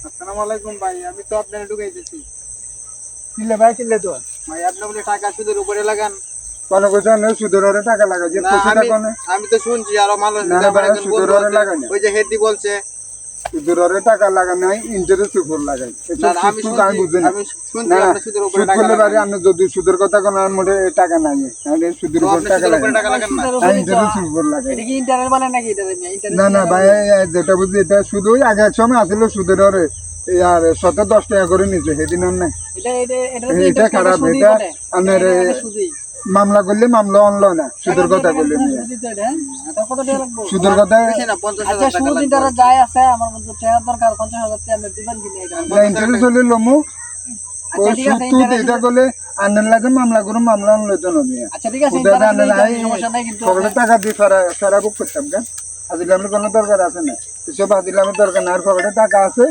আসসালামু আলাইকুম ভাই, আমি তো আপনার ঢুকাইতেছি। কিনলে ভাই কিনলে তো ভাই আপনি বলে টাকা সুদের উপরে লাগান। কোনো কথা নেই, সুদের হারে টাকা লাগা যে না, পয়সাটা কোনে আমি তো শুনছি আরো মানুষ না, আমার ভাই, একজন সুদের বন্ধু হারে আছে, লাগাই না। ওই যে হেডি বলছে। সুদের হারে টাকা লাগা নাই, ইন্টারেস্ট উপর লাগাই। না, এসব না, আমি সুদ আমি বুঝি না। আমি শুনছি না, আপনি সুদের উপরে সুদ টাকা করলে পারে লাগান। আপনি যদি সুদের কথা কোনো আর মোটে টাকা নাই, তাহলে সুদের তো উপর আপনি টাকা সুদের লাগে উপরে না। টাকা লাগান না। ইন্টারেস্ট উপর লাগাই। এটা কি ইন্টারনেট বলে নাকি এটা ইন্টারনেট না না ভাই, যেটা বুঝি এটা শুধু আগে এক সময় আসলে সুদের হারে আর 10 টাকা করে নিচ্ছে, সেদিন আর নাই। এটা এটা এটা এটা খারাপ, এটা আপনার সুদি মামলা করলে মামলা অনলো না, সুদের কথা করলে নিয়ে সুদি তো এটা এটা কত টাকা লাগবে? সুদের কথা বেশি না, 50,000 আচ্ছা, টাকা সুদ লাগবে। ইন্টারনেট যায় আছে আমার বন্ধু টাকা দরকার 50,000 টাকা আপনি দিবেন কিনা এটা? না, ইন্টারেস্ট হলে লমু আচ্ছা ওই ঠিক সুদ আছে, টুদ ইন্টারনেট এটা করলে আনার লাগে মামলা করুন, মামলা আনলে তো নবী আচ্ছা ঠিক আছে, সুদের আনে ইন্টারনেট নাই, সমস্যা নাই কিন্তু সকলে টাকা দিয়ে সারা বুক করতাম কেন? আজিলামের কোনো দরকার আছে না, এসব আজিলামের দরকার না। আর পকেটে টাকা আছে,